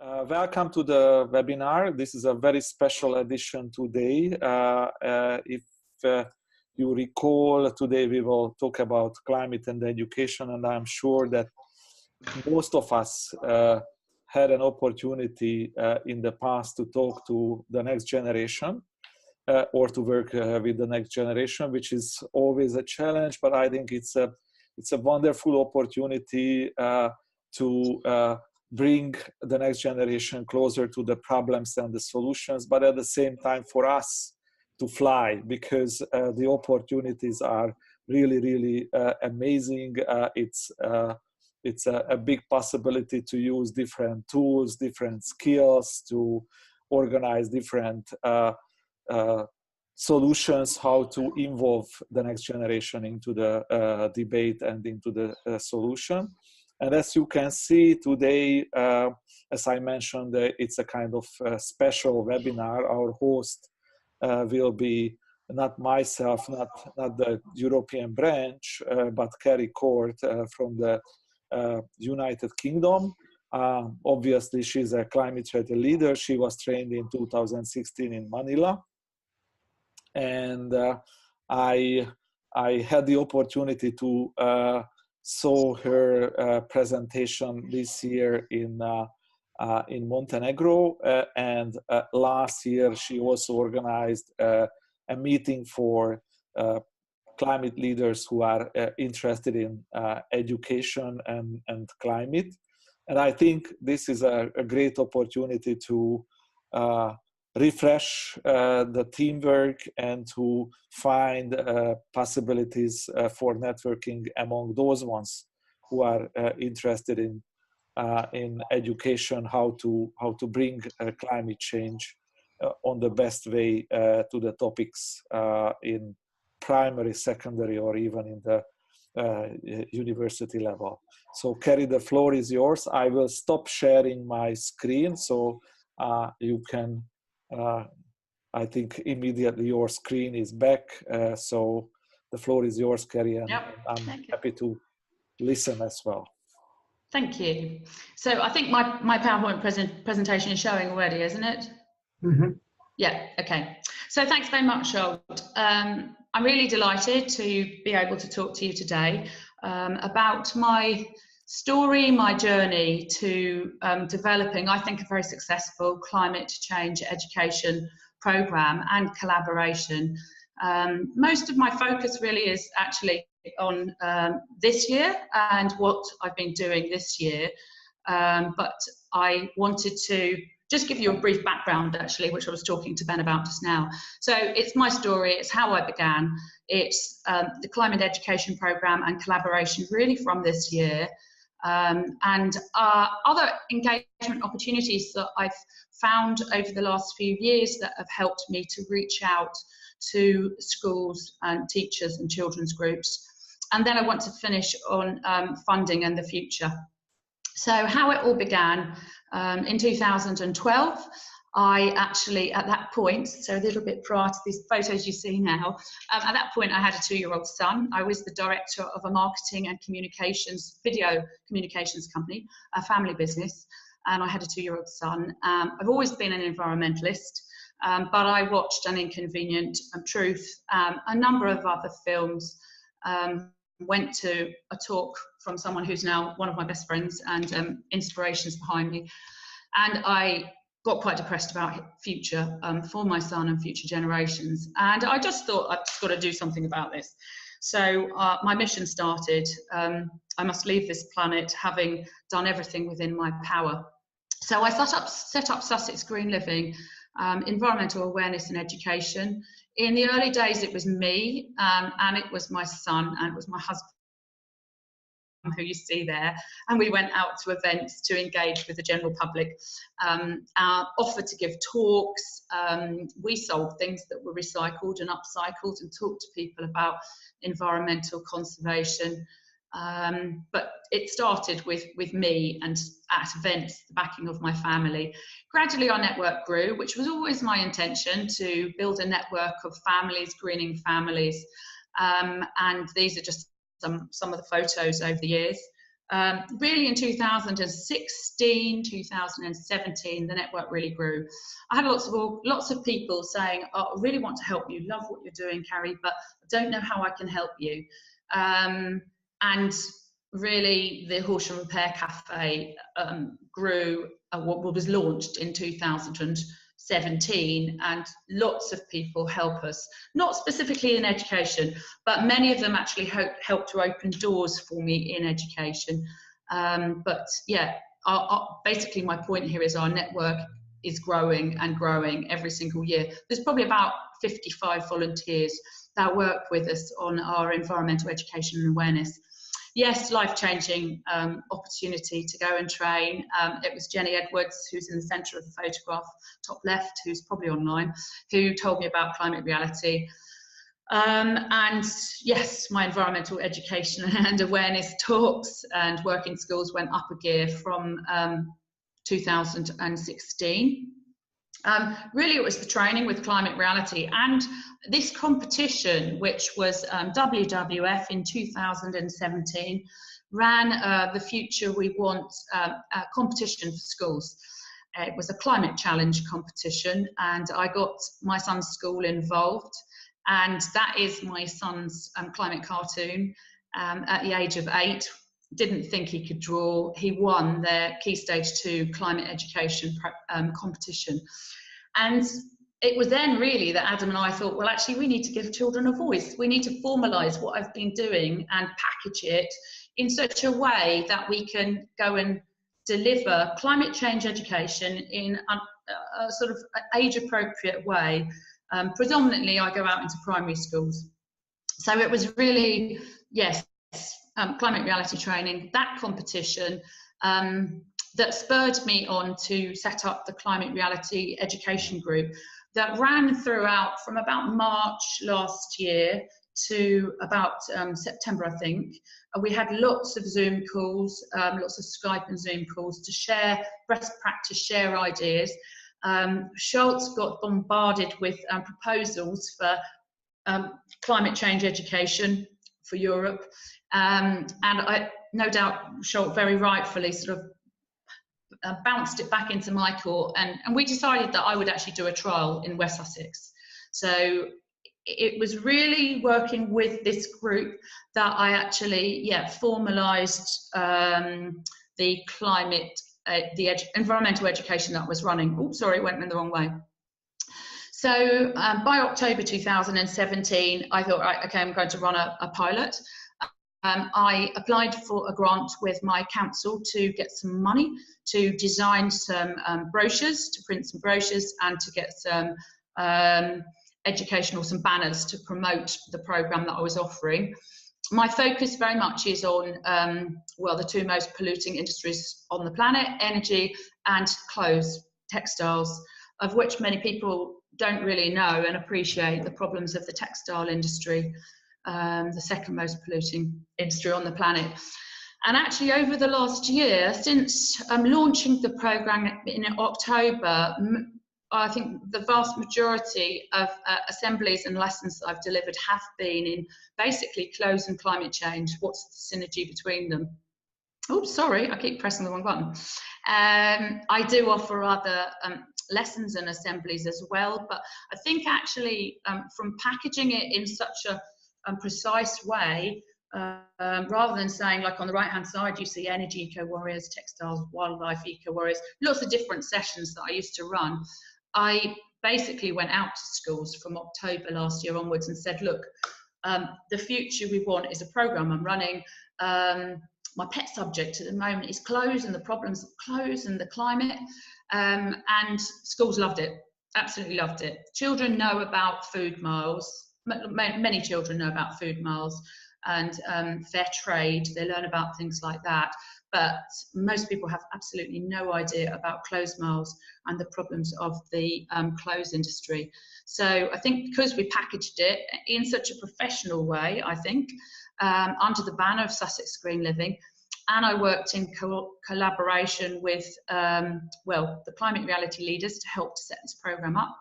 Welcome to the webinar. This is a very special edition today. If you recall, today we will talk about climate and education, and I'm sure that most of us had an opportunity in the past to talk to the next generation or to work with the next generation, which is always a challenge, but I think it's a wonderful opportunity to bring the next generation closer to the problems and the solutions, but at the same time for us to fly, because the opportunities are really amazing. It's a big possibility to use different tools, different skills to organize different solutions, how to involve the next generation into the debate and into the solution. And as you can see today, as I mentioned, it's a kind of special webinar. Our host will be not myself, not the European branch, but Kerry Court from the United Kingdom. Obviously, she's a climate-ready leader. She was trained in 2016 in Manila. And I had the opportunity to saw her presentation this year in Montenegro, and last year she also organized a meeting for climate leaders who are interested in education and climate. And I think this is a great opportunity to refresh the teamwork and to find possibilities for networking among those ones who are interested in education, how to bring climate change on the best way to the topics in primary, secondary, or even in the university level. So Kerry, the floor is yours. I will stop sharing my screen so you can I think immediately your screen is back. So the floor is yours, Kerry, and yep. I'm happy to listen as well. Thank you. So I think my PowerPoint presentation is showing already, isn't it? Mm-hmm. Yeah, okay. So thanks very much, Charlotte. I'm really delighted to be able to talk to you today about my story, my journey to developing, I think, a very successful climate change education program and collaboration. Most of my focus really is actually on this year and what I've been doing this year, but I wanted to just give you a brief background, actually, which I was talking to Ben about just now. So it's my story, it's how I began, it's the climate education program and collaboration really from this year. And other engagement opportunities that I've found over the last few years that have helped me to reach out to schools and teachers and children's groups. And then I want to finish on funding and the future. So how it all began in 2012. I actually, at that point, so a little bit prior to these photos you see now, at that point I had a 2-year-old son. I was the director of a marketing and communications, video communications company, a family business, and I had a 2-year-old son. I've always been an environmentalist, but I watched An Inconvenient Truth, a number of other films, went to a talk from someone who's now one of my best friends and inspirations behind me, and I got quite depressed about future for my son and future generations. And I just thought I've just got to do something about this. So my mission started. I must leave this planet having done everything within my power. So I set up Sussex Green Living, environmental awareness and education. In the early days, it was me, and it was my son, and it was my husband, who you see there, and we went out to events to engage with the general public, offered to give talks. We sold things that were recycled and upcycled and talked to people about environmental conservation. But it started with me and at events, the backing of my family. Gradually our network grew, which was always my intention, to build a network of families, greening families. And these are just some of the photos over the years. Really in 2016, 2017, the network really grew. I had lots of people saying, oh, I really want to help you, love what you're doing, Carrie, but I don't know how I can help you. And really the Horsham Repair Cafe grew, was launched in 2017, and lots of people help us, not specifically in education, but many of them actually helped to open doors for me in education. But yeah, basically my point here is our network is growing and growing every single year. There's probably about 55 volunteers that work with us on our environmental education and awareness. Yes, life-changing opportunity to go and train. It was Jenny Edwards, who's in the centre of the photograph, top left, who's probably online, who told me about Climate Reality. And yes, my environmental education and awareness talks and work in schools went up a gear from 2016. Really, it was the training with Climate Reality and this competition, which was WWF in 2017, ran the Future We Want competition for schools. It was a climate challenge competition, and I got my son's school involved, and that is my son's climate cartoon at the age of 8. Didn't think he could draw. He won their Key Stage 2 climate education competition. And it was then really that Adam and I thought, well, actually, we need to give children a voice. We need to formalise what I've been doing and package it in such a way that we can go and deliver climate change education in a sort of age-appropriate way. Predominantly, I go out into primary schools. So it was really, yes, Climate Reality training, that competition, that spurred me on to set up the Climate Reality Education Group that ran throughout from about March last year to about September, I think. We had lots of Zoom calls, lots of Skype and Zoom calls to share best practice, share ideas. Schultz got bombarded with proposals for climate change education for Europe. And I, no doubt, Schultz very rightfully sort of bounced it back into my court, and we decided that I would actually do a trial in West Sussex. So it was really working with this group that I actually, formalised the climate, environmental education that was running. Oops, sorry, went in the wrong way. So by October 2017, I thought, right, okay, I'm going to run a pilot. I applied for a grant with my council to get some money to design some brochures, to print some brochures, and to get some some banners to promote the programme that I was offering. My focus very much is on, well, the two most polluting industries on the planet, energy and clothes, textiles, of which many people don't really know and appreciate the problems of the textile industry. The second most polluting industry on the planet. And actually over the last year, since launching the programme in October, I think the vast majority of assemblies and lessons that I've delivered have been in basically clothes and climate change. What's the synergy between them? Oops, sorry, I keep pressing the wrong button. I do offer other lessons and assemblies as well, but I think actually from packaging it in such a precise way, rather than saying, like on the right hand side you see energy eco warriors, textiles, wildlife eco warriors, lots of different sessions that I used to run. I basically went out to schools from October last year onwards and said, look, the Future We Want is a programme I'm running. My pet subject at the moment is clothes and the problems of clothes and the climate, and schools loved it, absolutely loved it. Children know about food miles. Many children know about food miles and fair trade. They learn about things like that, but most people have absolutely no idea about clothes miles and the problems of the clothes industry. So I think because we packaged it in such a professional way, I think, under the banner of Sussex Green Living, and I worked in collaboration with, well, the Climate Reality leaders to help to set this programme up.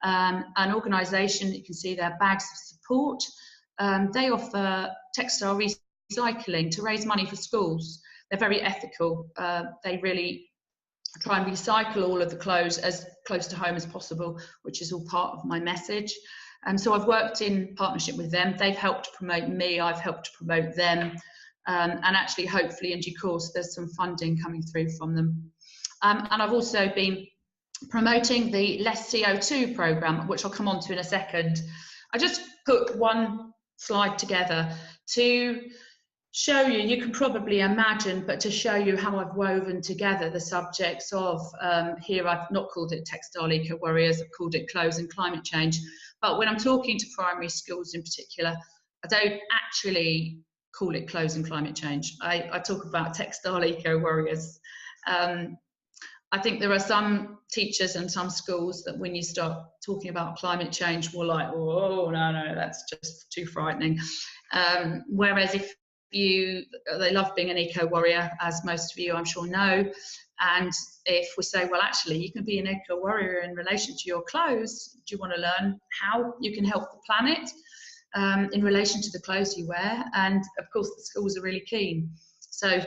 An organisation, you can see their bags of support. They offer textile recycling to raise money for schools. they're very ethical. They really try and recycle all of the clothes as close to home as possible, which is all part of my message. And so I've worked in partnership with them. They've helped promote me, I've helped promote them. And actually, hopefully in due course, there's some funding coming through from them. And I've also been promoting the Less CO2 programme, which I'll come on to in a second. I just put one slide together to show you, you can probably imagine, but to show you how I've woven together the subjects of, here I've not called it Textile Eco Warriors, I've called it Clothes and Climate Change. But when I'm talking to primary schools in particular, I don't actually call it Clothes and Climate Change. I talk about Textile Eco Warriors. I think there are some teachers and some schools that when you start talking about climate change, we're like, oh, no, that's just too frightening. Whereas if they love being an eco warrior, as most of you I'm sure know, and if we say, well, actually, you can be an eco warrior in relation to your clothes, do you want to learn how you can help the planet in relation to the clothes you wear? And of course, the schools are really keen. So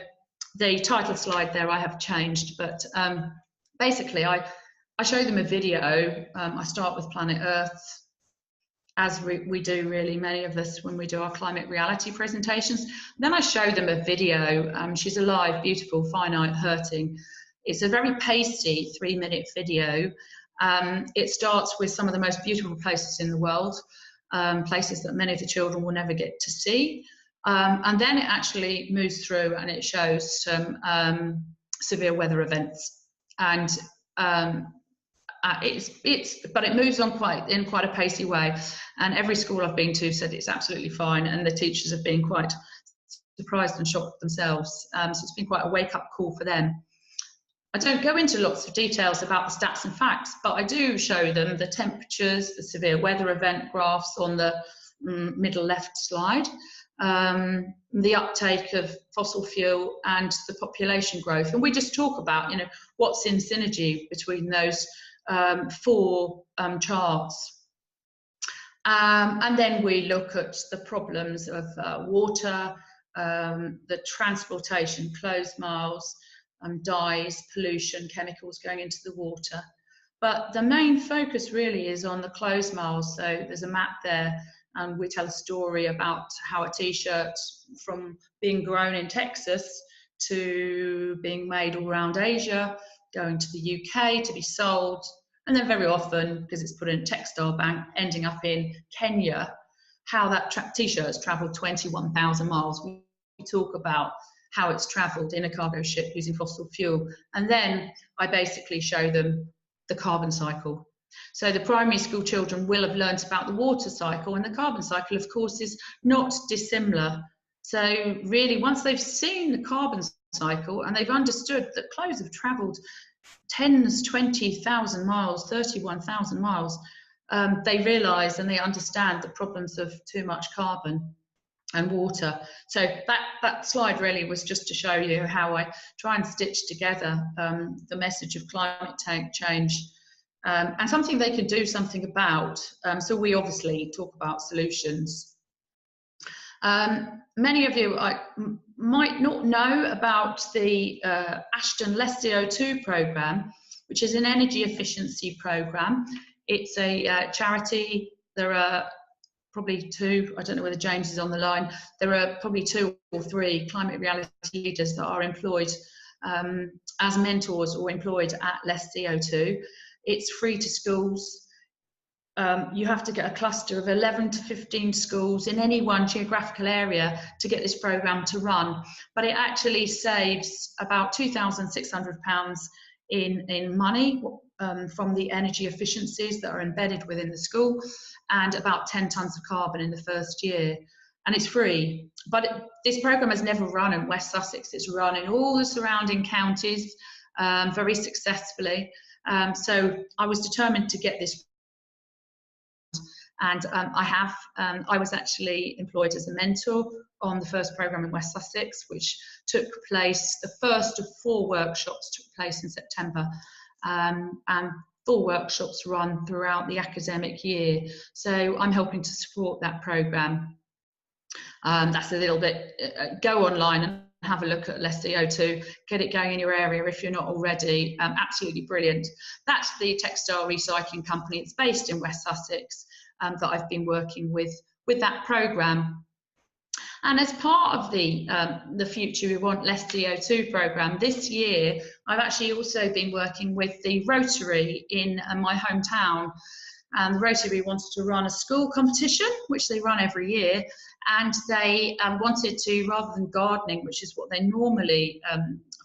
the title slide there I have changed, but basically I show them a video. I start with Planet Earth, as we do really, many of us, when we do our climate reality presentations. Then I show them a video. She's alive, beautiful, finite, hurting. It's a very pacey 3-minute video. It starts with some of the most beautiful places in the world, places that many of the children will never get to see. And then it actually moves through and it shows some severe weather events. And but it moves on in quite a pacey way. And every school I've been to said it's absolutely fine, and the teachers have been quite surprised and shocked themselves. So it's been quite a wake-up call for them. I don't go into lots of details about the stats and facts, but I do show them the temperatures, the severe weather event graphs on the middle left slide, the uptake of fossil fuel and the population growth. And we just talk about, what's in synergy between those 4 charts. And then we look at the problems of water, the transportation, closed miles, dyes, pollution, chemicals going into the water. But the main focus really is on the closed miles. So there's a map there, and we tell a story about how a t-shirt, from being grown in Texas to being made all around Asia, going to the UK to be sold, and then very often, because it's put in a textile bank, ending up in Kenya, how that t-shirt has travelled 21,000 miles. We talk about how it's travelled in a cargo ship using fossil fuel. And then I basically show them the carbon cycle. So the primary school children will have learnt about the water cycle, and the carbon cycle, of course, is not dissimilar. So really, once they've seen the carbon cycle and they've understood that clothes have travelled 20,000 miles, 31,000 miles, they realise and they understand the problems of too much carbon and water. So that slide really was just to show you how I try and stitch together the message of climate change and something they can do something about. So we obviously talk about solutions. Many of you might not know about the Ashton Less CO2 programme, which is an energy efficiency programme. It's a charity. There are probably 2, I don't know whether James is on the line, there are probably 2 or 3 climate reality leaders that are employed as mentors or employed at Less CO2. It's free to schools. You have to get a cluster of 11 to 15 schools in any one geographical area to get this programme to run. But it actually saves about £2,600 in money from the energy efficiencies that are embedded within the school, and about 10 tonnes of carbon in the first year. And it's free. But this programme has never run in West Sussex. It's run in all the surrounding counties very successfully. So I was determined to get this. And I was actually employed as a mentor on the first programme in West Sussex, which took place, the first of 4 workshops took place in September. And 4 workshops run throughout the academic year. So I'm helping to support that programme. That's a little bit, go online and have a look at Less CO2, get it going in your area if you're not already. Absolutely brilliant. That's the textile recycling company. It's based in West Sussex that I've been working with that programme. And as part of the Future We Want Less CO2 programme, this year I've actually also been working with the Rotary in my hometown. And the Rotary wanted to run a school competition, which they run every year, and they wanted to, rather than gardening, which is what they normally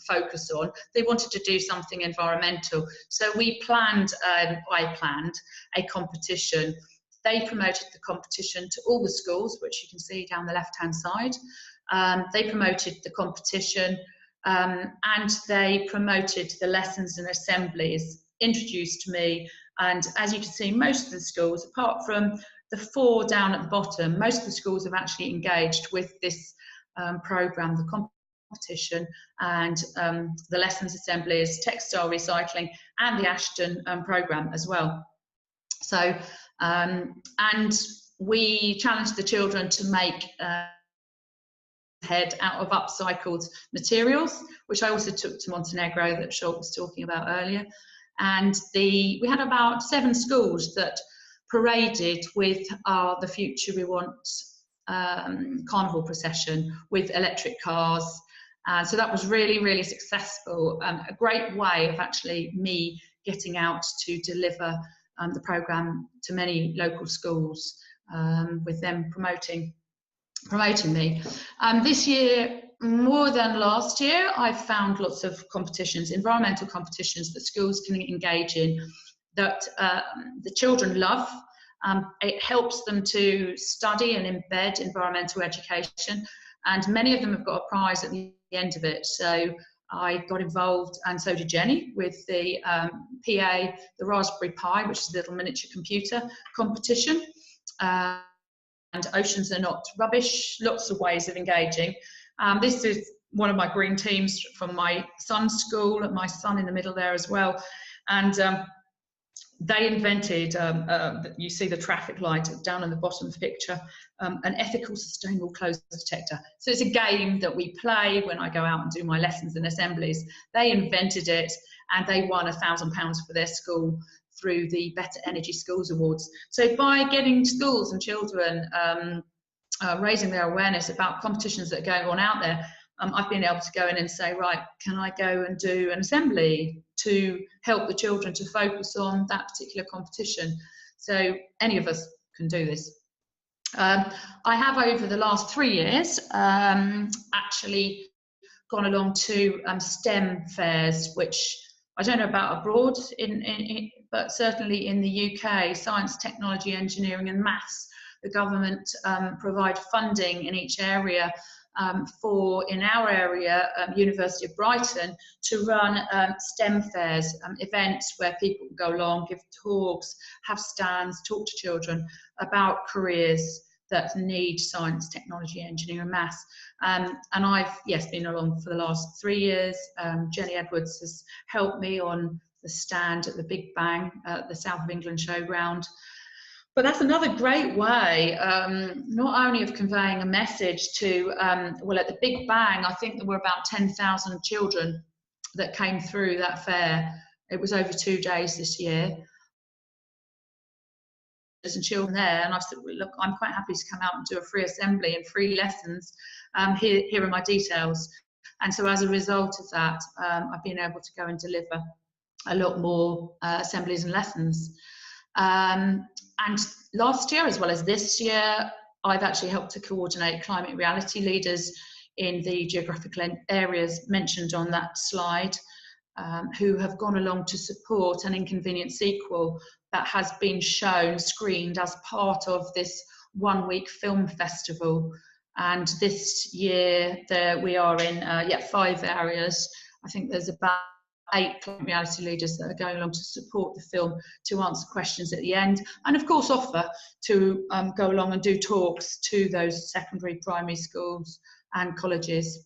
focus on, they wanted to do something environmental. So I planned a competition. They promoted the competition to all the schools, which you can see down the left-hand side. They promoted the competition and they promoted the lessons and assemblies introduced to me. And as you can see, most of the schools, apart from the 4 down at the bottom, most of the schools have actually engaged with this programme, the competition and the lessons, assemblies, textile recycling, and the Ashton programme as well. So, and we challenged the children to make head out of upcycled materials, which I also took to Montenegro that Scholt was talking about earlier. And we had about 7 schools that paraded with the Future We Want carnival procession with electric cars. So that was really, really successful. A great way of actually me getting out to deliver the programme to many local schools, with them promoting me. This year, more than last year, I've found lots of competitions, environmental competitions that schools can engage in that the children love. It helps them to study and embed environmental education, and many of them have got a prize at the end of it. So I got involved, and so did Jenny, with the PA, the Raspberry Pi, which is a little miniature computer competition. And oceans are not rubbish, lots of ways of engaging. This is one of my green teams from my son's school, and my son in the middle there as well. And they invented, you see the traffic light down in the bottom of the picture, an ethical sustainable clothes detector. So it's a game that we play when I go out and do my lessons and assemblies. They invented it, and they won £1,000 for their school through the Better Energy Schools Awards. So by getting schools and children raising their awareness about competitions that are going on out there, I've been able to go in and say, right, can I go and do an assembly to help the children to focus on that particular competition? So any of us can do this. I have, over the last 3 years, actually gone along to STEM fairs, which I don't know about abroad, but certainly in the UK, science, technology, engineering and maths. The government provide funding in each area for, in our area, University of Brighton, to run STEM fairs, events where people go along, give talks, have stands, talk to children about careers that need science, technology, engineering and maths. And I've, yes, been along for the last 3 years. Jenny Edwards has helped me on the stand at the Big Bang at the South of England Showground. But that's another great way, not only of conveying a message to, well, at the Big Bang, I think there were about 10,000 children that came through that fair. It was over 2 days this year. There's some children there, and I've said, look, I'm quite happy to come out and do a free assembly and free lessons. Here are my details. And so as a result of that, I've been able to go and deliver a lot more assemblies and lessons. And last year, as well as this year, I've actually helped to coordinate climate reality leaders in the geographical areas mentioned on that slide, who have gone along to support an Inconvenient Sequel that has been shown, screened as part of this 1-week film festival. And this year we are in 5 areas. I think there's about 8 climate reality leaders that are going along to support the film, to answer questions at the end, and of course offer to go along and do talks to those secondary, primary schools and colleges.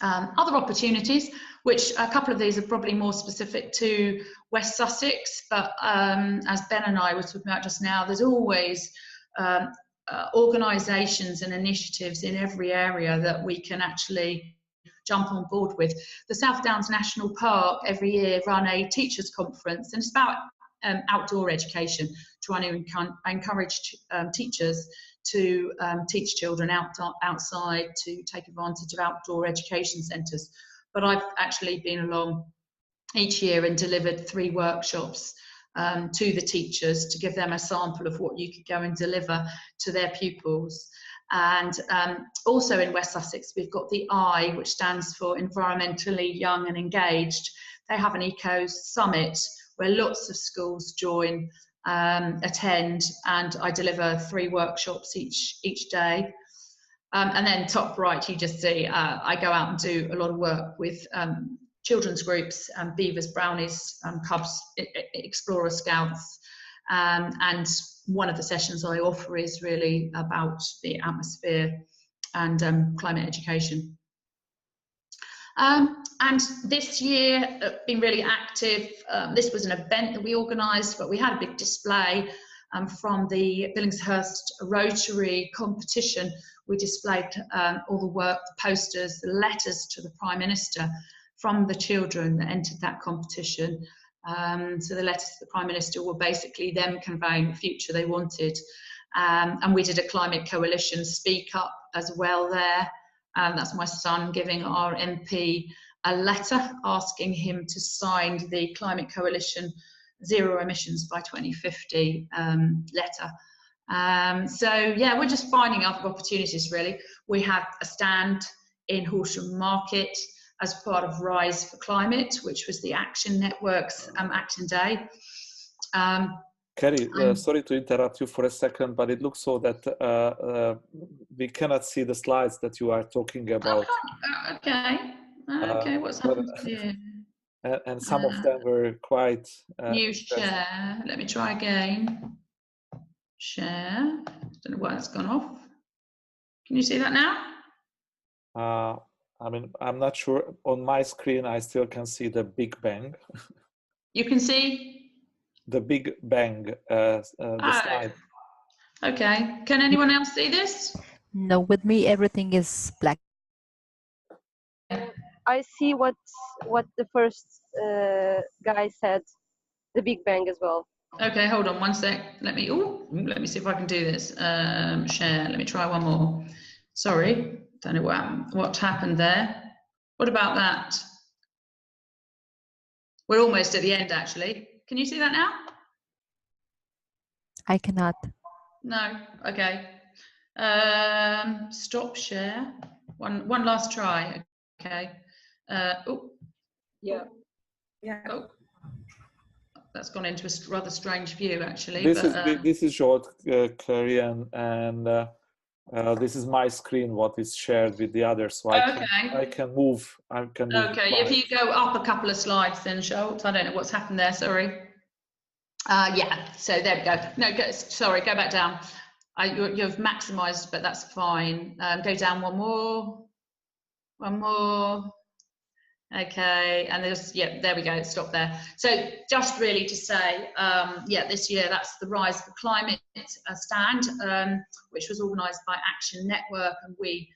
Other opportunities, which a couple of these are probably more specific to West Sussex, but as Ben and I were talking about just now, there's always organisations and initiatives in every area that we can actually jump on board with. The South Downs National Park every year run a teachers conference, and it's about outdoor education, trying to encourage teachers to teach children outside, to take advantage of outdoor education centres. But I've actually been along each year and delivered 3 workshops to the teachers to give them a sample of what you could go and deliver to their pupils. And also in West Sussex, we've got the I, which stands for Environmentally Young and Engaged. They have an Eco Summit where lots of schools join, attend, and I deliver 3 workshops each day. And then top right, you just see I go out and do a lot of work with children's groups, Beavers, Brownies, Cubs, Explorer Scouts, and one of the sessions I offer is really about the atmosphere and climate education. And this year, been really active. This was an event that we organised, but we had a big display from the Billingshurst Rotary competition. We displayed all the work, the posters, the letters to the Prime Minister from the children that entered that competition. So the letters to the Prime Minister were basically them conveying the future they wanted. And we did a Climate Coalition Speak Up as well there. That's my son giving our MP a letter asking him to sign the Climate Coalition Zero Emissions by 2050 letter. So yeah, we're just finding other opportunities really. We have a stand in Horsham Market as part of Rise for Climate, which was the Action Network's Action Day. Kerry, sorry to interrupt you for a second, but it looks so that we cannot see the slides that you are talking about. Okay, okay, what's happened here? And some of them were quite... New share, let me try again. Share, don't know why it's gone off. Can you see that now? I mean, I'm not sure. On my screen, I still can see the Big Bang. You can see? The Big Bang, the slide. Okay. Can anyone else see this? No, with me, everything is black. I see what the first guy said, the Big Bang as well. Okay, hold on one sec. Let me see if I can do this. Share, let me try one more. Sorry. Don't know what happened there. What about that? We're almost at the end, actually. Can you see that now? I cannot. No. Okay. Stop share. One last try. Okay. Oh. Yeah. Yeah. Oh. That's gone into a rather strange view, actually. This is short, Kerry, and this is my screen, what is shared with the others, so I can move. Okay, if you go up a couple of slides then, Scholt. I don't know what's happened there, sorry. Yeah, so there we go. No, sorry, go back down. You've maximised, but that's fine. Go down one more. One more. Okay, and there's, yeah, there we go, stop there. So just really to say, yeah, this year that's the Rise for Climate stand, which was organised by Action Network, and we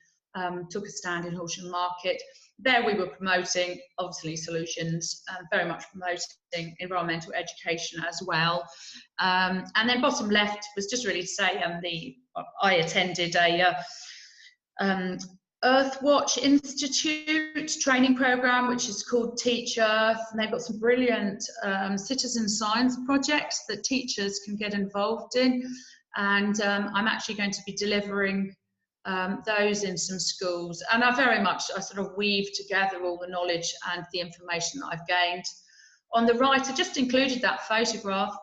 took a stand in Horsham Market. There we were promoting, obviously, solutions, very much promoting environmental education as well. And then bottom left was just really to say, I attended a Earthwatch Institute training program, which is called Teach Earth, and they've got some brilliant citizen science projects that teachers can get involved in, and I'm actually going to be delivering those in some schools, and I sort of weave together all the knowledge and the information that I've gained. On the right, I just included that photograph.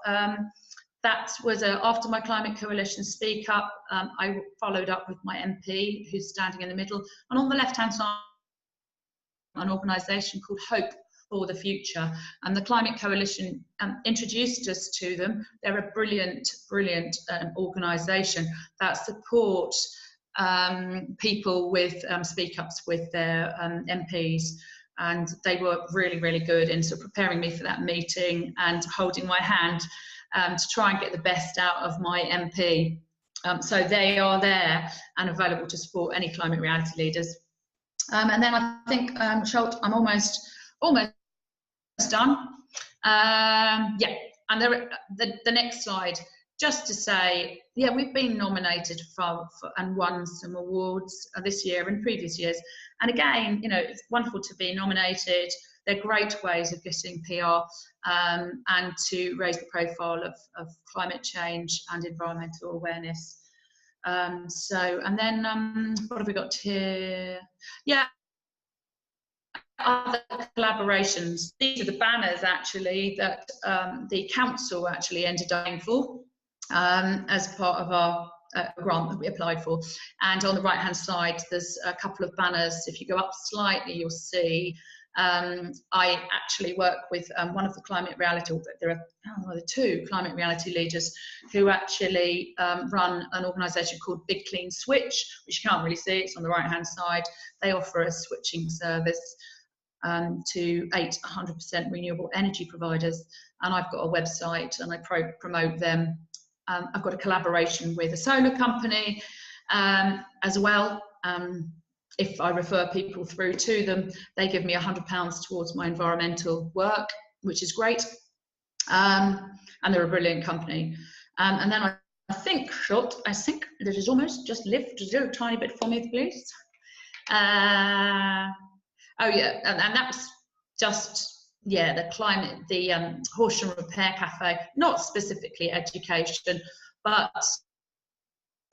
That was after my Climate Coalition Speak Up. I followed up with my MP, who's standing in the middle, and on the left-hand side, an organisation called Hope for the Future. And the Climate Coalition introduced us to them. They're a brilliant, brilliant organisation that support people with speak-ups with their MPs. And they were really, really good in sort of preparing me for that meeting and holding my hand to try and get the best out of my MP. So they are there and available to support any climate reality leaders. And then I think, Scholt, I'm almost done. Yeah, and the next slide, just to say, yeah, we've been nominated for and won some awards this year and previous years. And again, you know, it's wonderful to be nominated. They're great ways of getting PR and to raise the profile of climate change and environmental awareness. And then what have we got here? Yeah, other collaborations. These are the banners actually that the council actually ended up paying for as part of our grant that we applied for. And on the right hand side there's a couple of banners. If you go up slightly you'll see I actually work with one of the climate reality, there are two climate reality leaders who actually run an organisation called Big Clean Switch, which you can't really see, it's on the right hand side. They offer a switching service to 100% renewable energy providers, and I've got a website and I promote them. I've got a collaboration with a solar company as well. If I refer people through to them, they give me £100 towards my environmental work, which is great. And they're a brilliant company. And then I think, Scholt, I think this is almost just lift a tiny bit for me, please. Oh yeah, and that was just, yeah, the climate, the Horsham Repair Cafe, not specifically education, but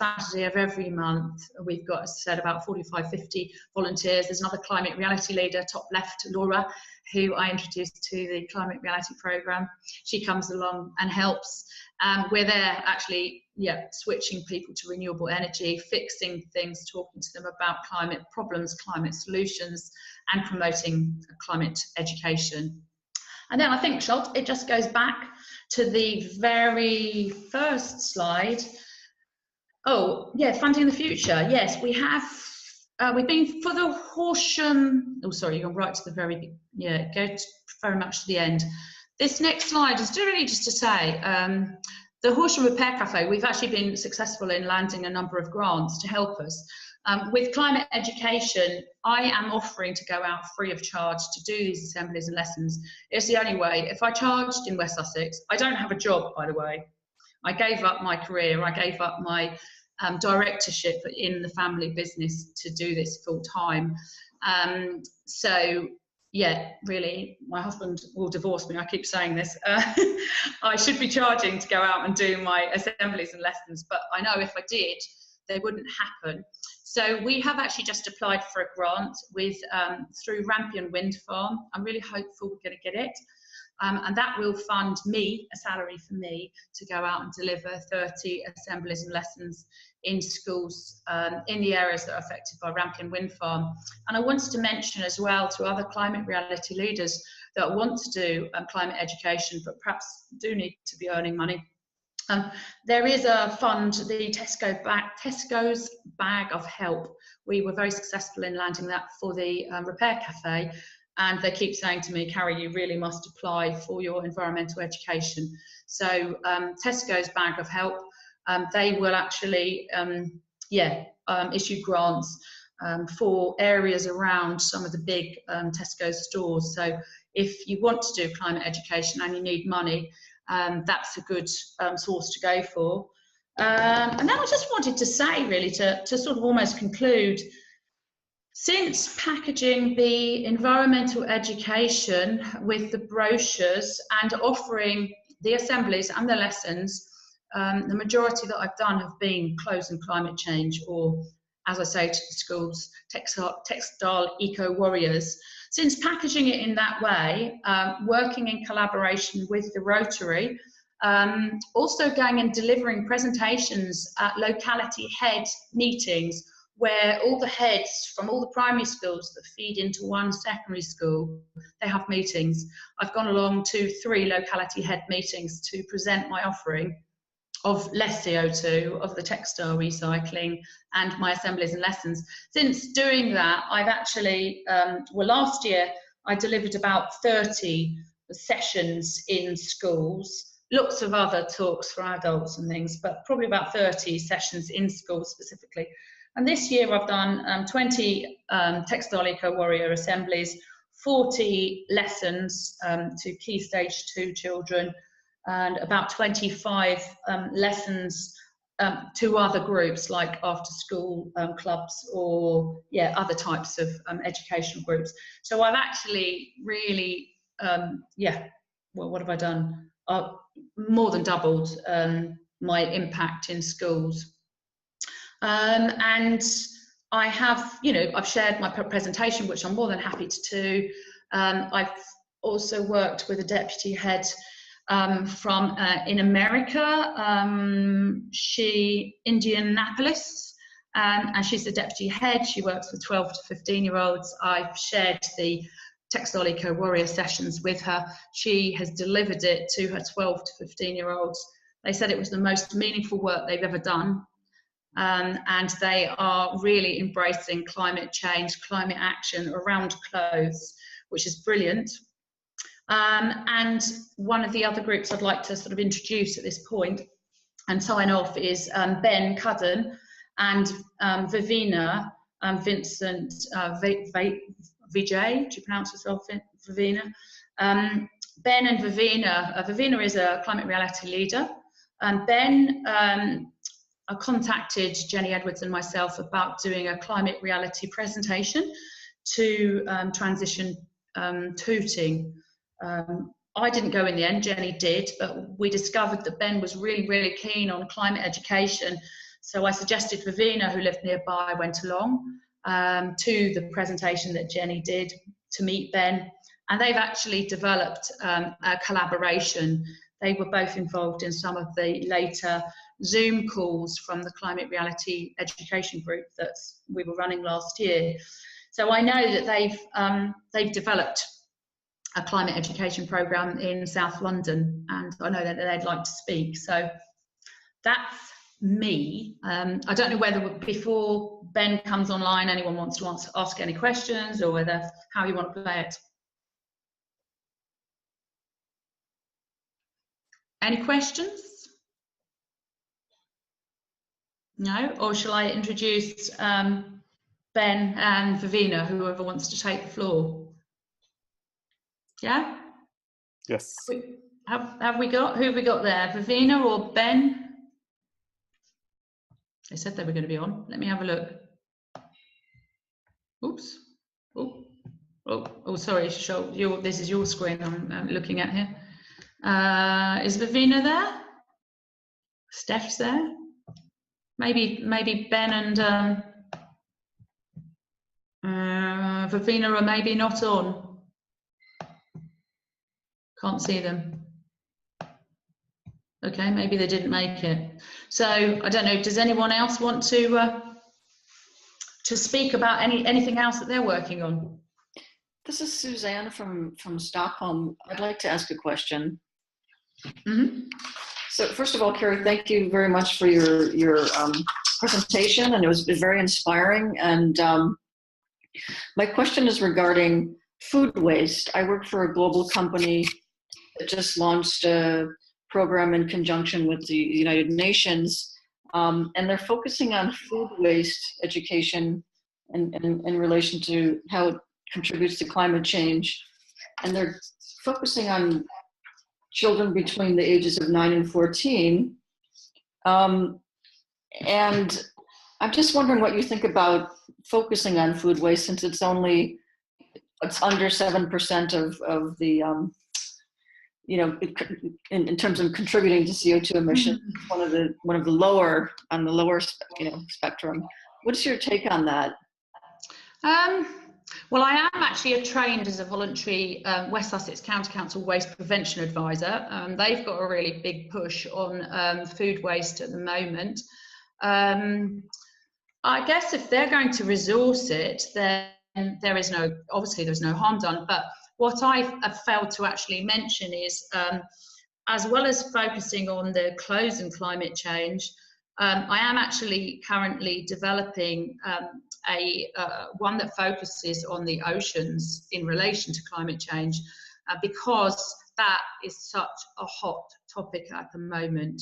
Saturday of every month we've got, as I said, about 45-50 volunteers. There's another climate reality leader, top left, Laura, who I introduced to the climate reality program. She comes along and helps. We're there actually, yeah, switching people to renewable energy, fixing things, talking to them about climate problems, climate solutions, and promoting climate education. And then I think, Scholt, it just goes back to the very first slide. Oh, yeah, funding the future. Yes, we have, we've been for the Horsham, oh, sorry, you're right to the very, yeah, go very much to the end. This next slide is really just to say, the Horsham Repair Cafe, we've actually been successful in landing a number of grants to help us. With climate education, I am offering to go out free of charge to do these assemblies and lessons. It's the only way. If I charged in West Sussex, I don't have a job, by the way. I gave up my career, I gave up my directorship in the family business to do this full time. So yeah, really, my husband will divorce me, I keep saying this. I should be charging to go out and do my assemblies and lessons, but I know if I did, they wouldn't happen. So we have actually just applied for a grant with through Rampion Wind Farm. I'm really hopeful we're going to get it. And that will fund me, a salary for me, to go out and deliver 30 assemblies and lessons in schools in the areas that are affected by Rampion Wind Farm. And I wanted to mention as well to other climate reality leaders that want to do climate education, but perhaps do need to be earning money. There is a fund, the Tesco's Bag of Help. We were very successful in landing that for the Repair Cafe. And they keep saying to me, Carrie, you really must apply for your environmental education. So Tesco's Bag of Help, they will actually, issue grants for areas around some of the big Tesco's stores. So if you want to do climate education and you need money, that's a good source to go for. And then I just wanted to say, really, to sort of almost conclude, since packaging the environmental education with the brochures and offering the assemblies and the lessons, the majority that I've done have been closing climate change, or as I say to the schools, textile eco-warriors. Since packaging it in that way, working in collaboration with the Rotary, also going and delivering presentations at locality head meetings, where all the heads from all the primary schools that feed into one secondary school, they have meetings. I've gone along to 3 locality head meetings to present my offering of less CO2, of the textile recycling, and my assemblies and lessons. Since doing that, I've actually, last year, I delivered about 30 sessions in schools, lots of other talks for adults and things, but probably about 30 sessions in schools specifically. And this year I've done 20 Textile Eco Warrior assemblies, 40 lessons to Key Stage 2 children, and about 25 lessons to other groups like after school clubs or other types of educational groups. So I've actually really, well, what have I done? More than doubled my impact in schools. And I have, I've shared my presentation, which I'm more than happy to do. I've also worked with a deputy head from in America, Indianapolis, and she's the deputy head. She works with 12 to 15-year-olds. I've shared the Textile Eco Warrior sessions with her. She has delivered it to her 12 to 15-year-olds. They said it was the most meaningful work they've ever done. And they are really embracing climate change, climate action around clothes, which is brilliant. And one of the other groups I'd like to sort of introduce at this point and sign off is Ben Cudden and Vivina Vincent Vijay. Do you pronounce yourself Vivina? Ben and Vivina. Vivina is a climate reality leader. Ben I contacted Jenny Edwards and myself about doing a climate reality presentation to transition tooting. I didn't go in the end, Jenny did, but we discovered that Ben was really, really keen on climate education. So I suggested Vivina, who lived nearby, went along to the presentation that Jenny did to meet Ben. And they've actually developed a collaboration. They were both involved in some of the later Zoom calls from the Climate Reality Education Group that we were running last year. So I know that they've developed a climate education program in South London, and I know that they'd like to speak. So that's me. I don't know whether before Ben comes online, anyone wants to ask any questions, or whether how you want to play it. Any questions? No? Or shall I introduce Ben and Vivina, whoever wants to take the floor? Yeah? Yes. Have we got, who have we got there? Vivina or Ben? They said they were going to be on. Let me have a look. Oops. Oh, sorry, this is your screen I'm looking at here. Is Vivina there? Steph's there? Maybe Ben and Vivina are maybe not on. Can't see them. Okay, maybe they didn't make it. So I don't know. Does anyone else want to speak about anything else that they're working on? This is Suzanne from Stockholm. I'd like to ask a question. Mm-hmm. So first of all, Carrie, thank you very much for your presentation, and it was very inspiring. And my question is regarding food waste. I work for a global company that just launched a program in conjunction with the United Nations, and they're focusing on food waste education and in relation to how it contributes to climate change. And they're focusing on children between the ages of 9 and 14. And I'm just wondering what you think about focusing on food waste, since it's under 7% of the, in terms of contributing to CO2 emissions, one of the lower, on the lower, spectrum. What's your take on that? Well, I am actually trained as a voluntary West Sussex County Council Waste Prevention Advisor. They've got a really big push on food waste at the moment. I guess if they're going to resource it, then obviously there's no harm done. But what I have failed to actually mention is, as well as focusing on the clothes and climate change, I am actually currently developing one that focuses on the oceans in relation to climate change, because that is such a hot topic at the moment.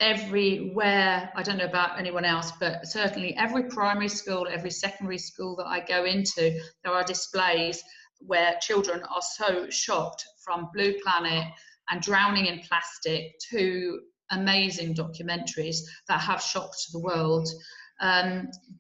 everywhere, I don't know about anyone else, but certainly every primary school, every secondary school that I go into, there are displays where children are so shocked, from Blue Planet and Drowning in Plastic to amazing documentaries that have shocked the world.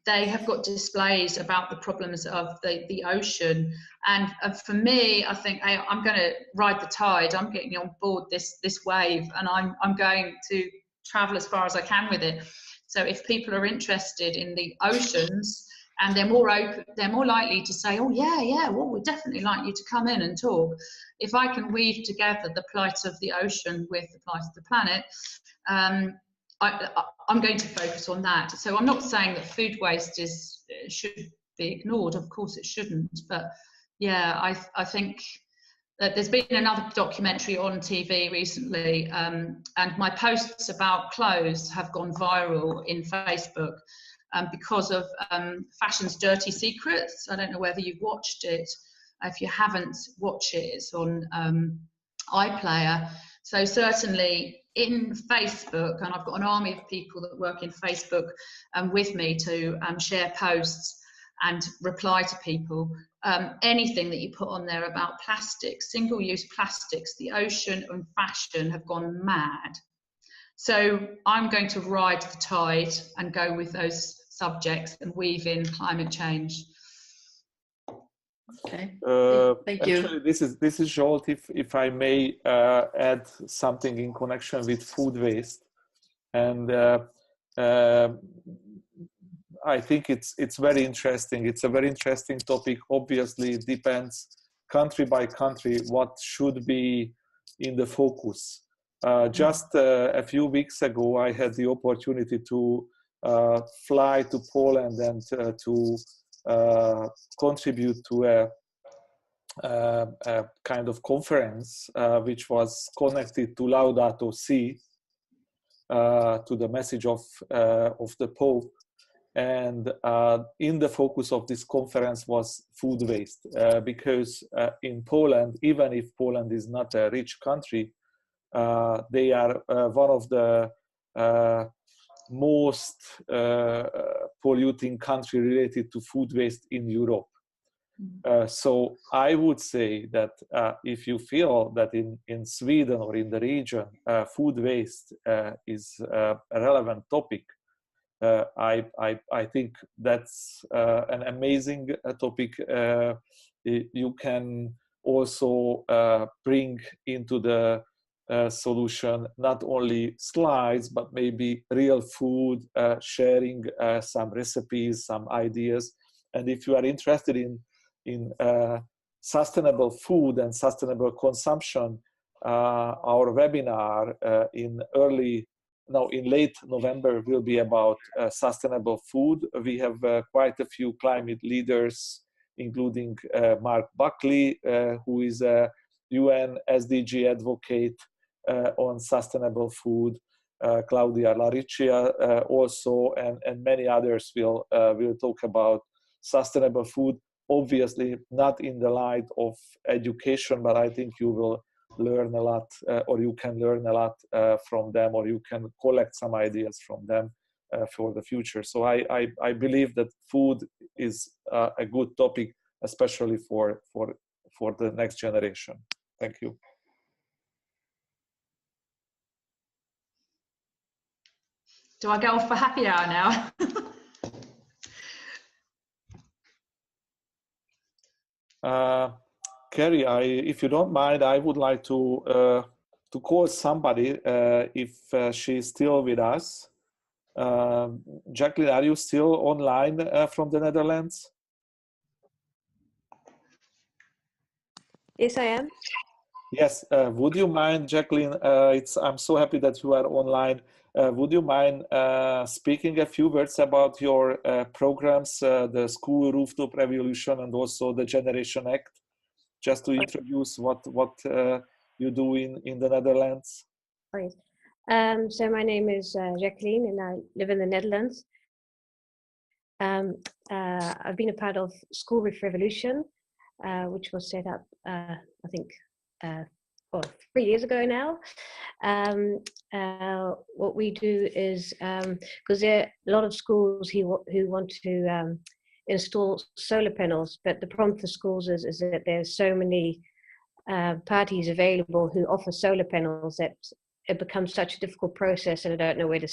They have got displays about the problems of the ocean, and for me, I think I'm going to ride the tide. I'm getting on board this wave, and I'm going to travel as far as I can with it. So if people are interested in the oceans, and they're more open, they're more likely to say, oh yeah, well, we'd definitely like you to come in and talk. If I can weave together the plight of the ocean with the plight of the planet, I'm going to focus on that. So I'm not saying that food waste should be ignored. Of course it shouldn't. But yeah, I think that there's been another documentary on TV recently, and my posts about clothes have gone viral in Facebook because of Fashion's Dirty Secrets. I don't know whether you've watched it. If you haven't, watch it. It's on iPlayer. So certainly in Facebook, and I've got an army of people that work in Facebook with me to share posts and reply to people. Anything that you put on there about plastics, single-use plastics, the ocean and fashion have gone mad. So I'm going to ride the tide and go with those subjects and weave in climate change. Okay. Thank actually, you. this is Zsolt. If I may add something in connection with food waste, and I think it's very interesting. It's a very interesting topic. Obviously, it depends country by country what should be in the focus. Just a few weeks ago, I had the opportunity to fly to Poland and to contribute to a kind of conference which was connected to Laudato Si, to the message of the Pope. And in the focus of this conference was food waste, because in Poland, even if Poland is not a rich country, they are one of the most polluting country related to food waste in Europe. So I would say that if you feel that in Sweden or in the region food waste is a relevant topic, I think that's an amazing topic. You can also bring into the solution not only slides, but maybe real food, sharing some recipes, some ideas. And if you are interested in sustainable food and sustainable consumption, our webinar in late November will be about sustainable food. We have quite a few climate leaders, including Mark Buckley, who is a UN SDG advocate on sustainable food, Claudia Lariccia also, and many others will talk about sustainable food. Obviously not in the light of education, but I think you will learn a lot, or you can learn a lot from them, or you can collect some ideas from them for the future. So I believe that food is a good topic, especially for the next generation. Thank you. Do I go off for happy hour now? Kerry, if you don't mind, I would like to call somebody if she's still with us. Jacqueline, are you still online from the Netherlands? Yes, I am. Yes. Would you mind, Jacqueline? I'm so happy that you are online. Would you mind speaking a few words about your programs, the School Rooftop Revolution, and also the Generation Act, just to introduce what you do in the Netherlands? Right. So my name is Jacqueline, and I live in the Netherlands. I've been a part of School Roof Revolution, which was set up, I think, 3 years ago now. What we do is, because there are a lot of schools who want to install solar panels, but the problem for schools is that there's so many parties available who offer solar panels that it becomes such a difficult process, and I don't know where to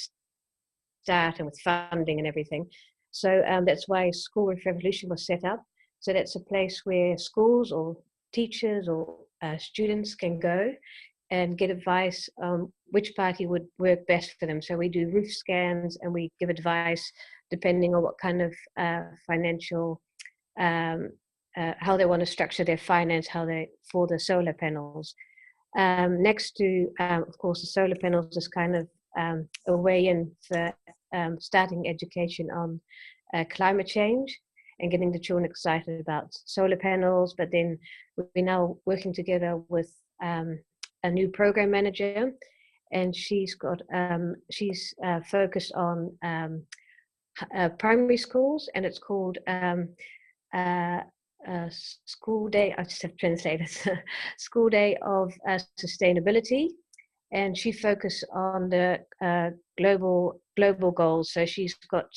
start, and with funding and everything. So that's why School Roof Revolution was set up. So that's a place where schools or teachers or students can go and get advice on which party would work best for them. So we do roof scans and we give advice depending on what kind of financial, how they want to structure their finance, for the solar panels. Next to, of course, the solar panels is kind of a way in for starting education on climate change and getting the children excited about solar panels. But then we're now working together with a new program manager, and she's focused on primary schools, and it's called School Day. I just have to translate it. School Day of Sustainability, and she focused on the global goals. So she's got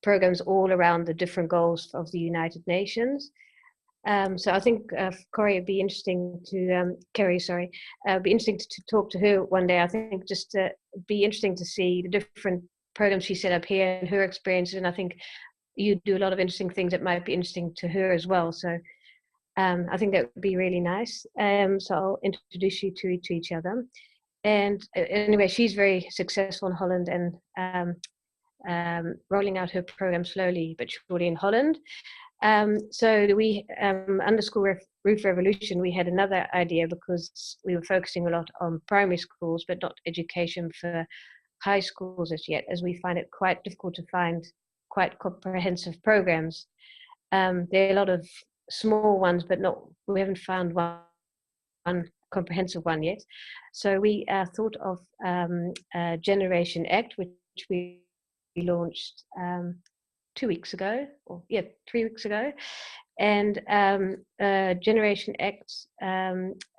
programs all around the different goals of the United Nations. So I think Corey, it'd be interesting to Kerry, sorry, be interesting to talk to her one day. I think just be interesting to see the different programs she set up here and her experiences. And I think you do a lot of interesting things that might be interesting to her as well. So I think that would be really nice. So I'll introduce you to each other. And anyway, she's very successful in Holland and rolling out her program slowly but surely in Holland. So we, under School Roof Revolution, we had another idea because we were focusing a lot on primary schools, but not education for high schools as yet, as we find it quite difficult to find quite comprehensive programs. There are a lot of small ones, but we haven't found one comprehensive one yet. So we thought of Generation Act, which we launched 2 weeks ago, or 3 weeks ago. And Generation Act,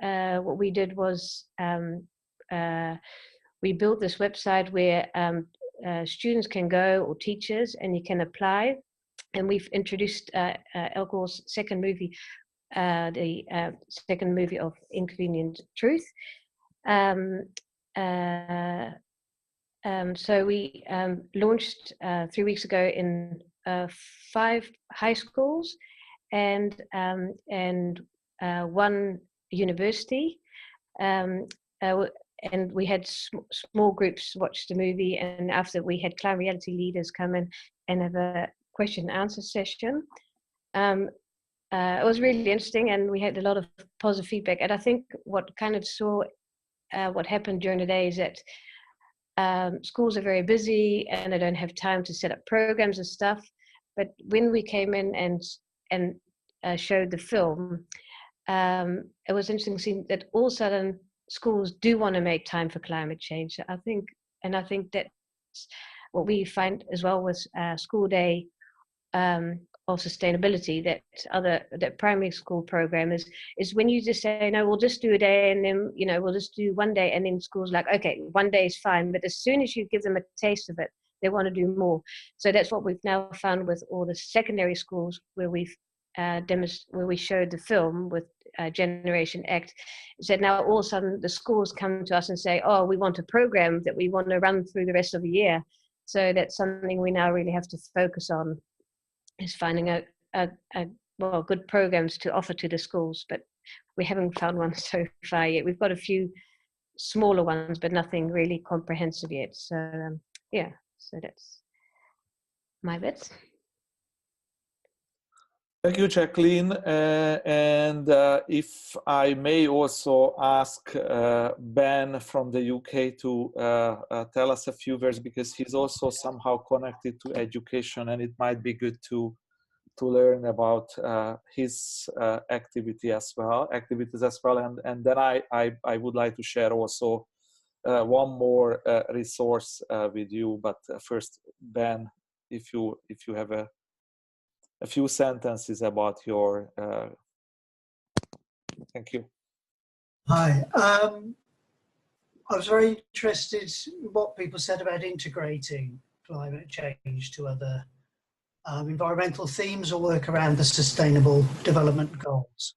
what we did was we built this website where students can go, or teachers, and you can apply. And we've introduced Al Gore's second movie, the second movie of Inconvenient Truth. So we launched 3 weeks ago in 5 high schools and one university. And we had small groups watch the movie, and after we had Climate Reality leaders come in and have a question and answer session. It was really interesting, and we had a lot of positive feedback. And I think what kind of saw what happened during the day is that schools are very busy and they don't have time to set up programs and stuff. But when we came in and showed the film, it was interesting seeing that all of a sudden schools do want to make time for climate change. I think that's what we find as well with School Day of Sustainability, that primary school program is when you just say, no, we'll just do a day, and then we'll just do one day, and then school's like, okay, one day is fine. But as soon as you give them a taste of it, they want to do more. So that's what we've now found with all the secondary schools where we've where we showed the film with Generation Act, is that now all of a sudden the schools come to us and say, oh, we want a program that we want to run through the rest of the year. So that's something we now really have to focus on, is finding well, good programs to offer to the schools, but we haven't found one so far yet. We've got a few smaller ones, but nothing really comprehensive yet. So yeah, so that's my bit. Thank you, Jacqueline. And if I may also ask Ben from the UK to tell us a few words, because he's also somehow connected to education, and it might be good to learn about his activities as well. And then I would like to share also one more resource with you. But first, Ben, if you have a few sentences about your thank you. Hi. I was very interested in what people said about integrating climate change to other environmental themes or work around the Sustainable Development Goals.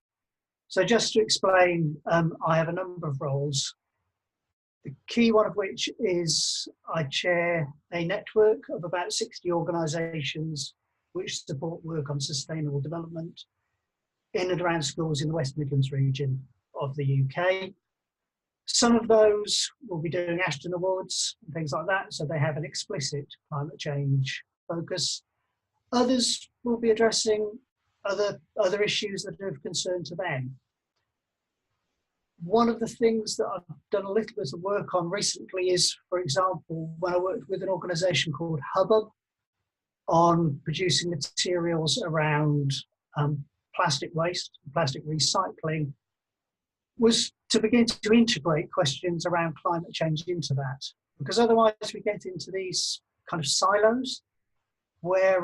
So just to explain, I have a number of roles, the key one of which is I chair a network of about 60 organisations which support work on sustainable development in and around schools in the West Midlands region of the UK. Some of those will be doing Ashton Awards and things like that, so they have an explicit climate change focus. Others will be addressing other issues that are of concern to them. One of the things that I've done a little bit of work on recently is, for example, when I worked with an organisation called Hubbub on producing materials around plastic waste, plastic recycling, was to begin to integrate questions around climate change into that. Because otherwise we get into these kind of silos where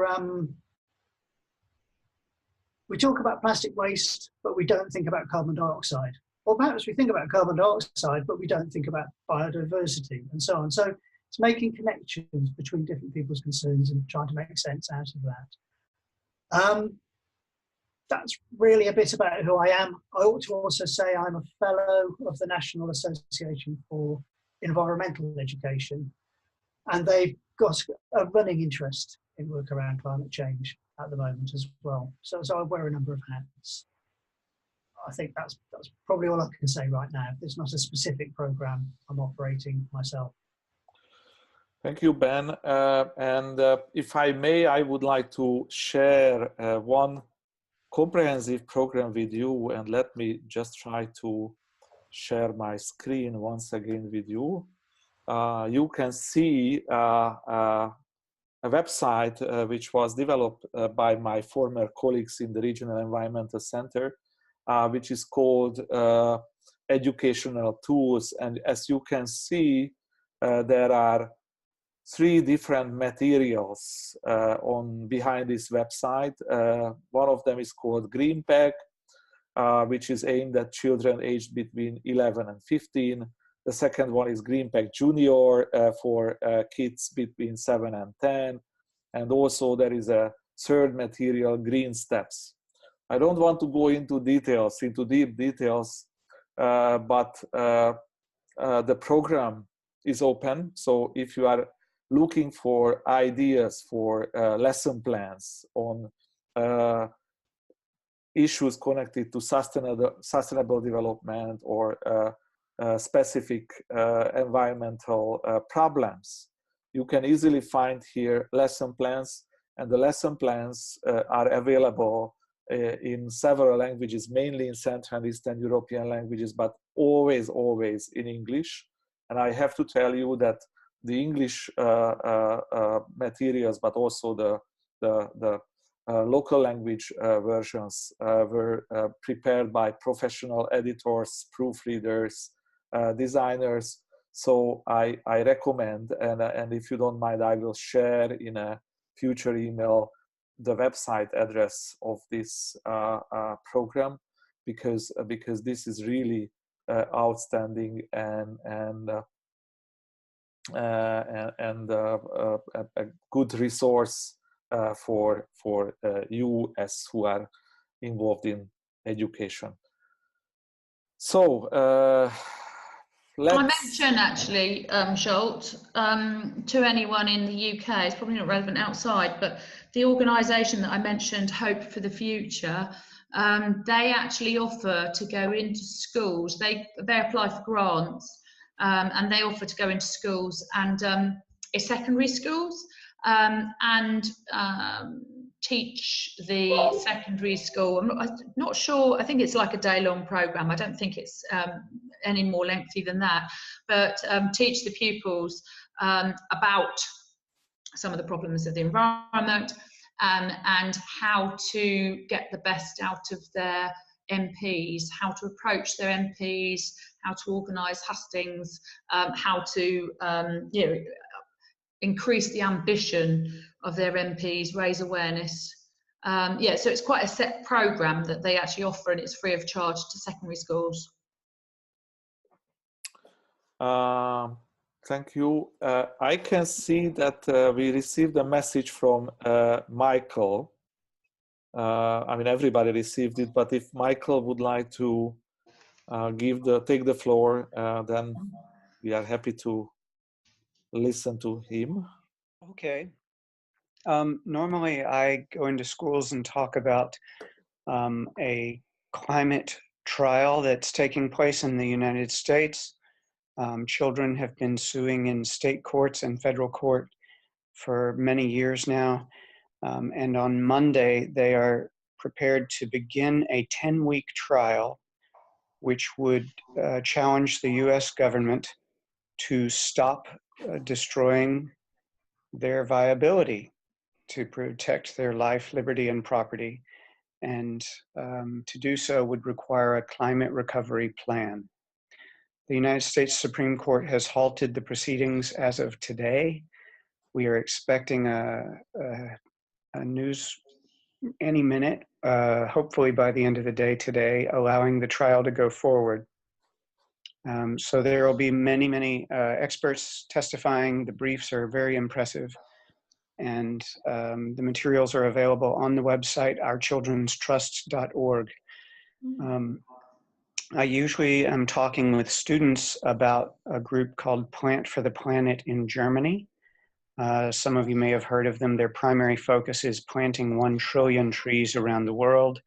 we talk about plastic waste, but we don't think about carbon dioxide. Or perhaps we think about carbon dioxide, but we don't think about biodiversity and so on. So it's making connections between different people's concerns and trying to make sense out of that. That's really a bit about who I am. I ought to also say I'm a fellow of the National Association for Environmental Education, and they've got a running interest in work around climate change at the moment as well. So I wear a number of hats. I think that's probably all I can say right now. There's not a specific program I'm operating myself. Thank you, Ben. If I may, I would like to share one comprehensive program with you, and let me just try to share my screen once again with you. You can see a website which was developed by my former colleagues in the Regional Environmental Center, which is called Educational Tools. And as you can see, there are 3 different materials behind this website. One of them is called GreenPack, which is aimed at children aged between 11 and 15. The second one is GreenPack Junior for kids between 7 and 10. And also there is a third material, Green Steps. I don't want to go into details, into deep details, but the program is open. So if you are looking for ideas for lesson plans on issues connected to sustainable development or specific environmental problems, you can easily find here lesson plans, and the lesson plans are available in several languages, mainly in Central and Eastern European languages, but always in English. And I have to tell you that the English materials, but also the local language versions were prepared by professional editors, proofreaders, designers. So I recommend, and if you don't mind, I will share in a future email the website address of this program, because this is really outstanding and a good resource for you as who are involved in education. So I mention actually, Scholt, to anyone in the UK, it's probably not relevant outside, but the organisation that I mentioned, Hope for the Future, they actually offer to go into schools. They apply for grants, and they offer to go into schools and secondary schools and teach the secondary school. I'm not sure, I think it's like a day-long program. I don't think it's any more lengthy than that, but teach the pupils about some of the problems of the environment and how to get the best out of their MPs, how to approach their MPs, how to organise hustings, how to increase the ambition of their MPs, raise awareness. Yeah, so it's quite a set programme that they actually offer, and it's free of charge to secondary schools. Thank you. I can see that we received a message from Michael. I mean, everybody received it, but if Michael would like to take the floor, then we are happy to listen to him. Okay. Normally, I go into schools and talk about a climate trial that's taking place in the United States. Children have been suing in state courts and federal court for many years now. And on Monday, they are prepared to begin a 10-week trial, which would challenge the US government to stop destroying their viability to protect their life, liberty, and property. And to do so would require a climate recovery plan. The United States Supreme Court has halted the proceedings as of today. We are expecting a news any minute, hopefully by the end of the day today, allowing the trial to go forward. So there will be many experts testifying. The briefs are very impressive. And the materials are available on the website, ourchildrenstrust.org. I usually am talking with students about a group called Plant for the Planet in Germany. Some of you may have heard of them. Their primary focus is planting 1 trillion trees around the world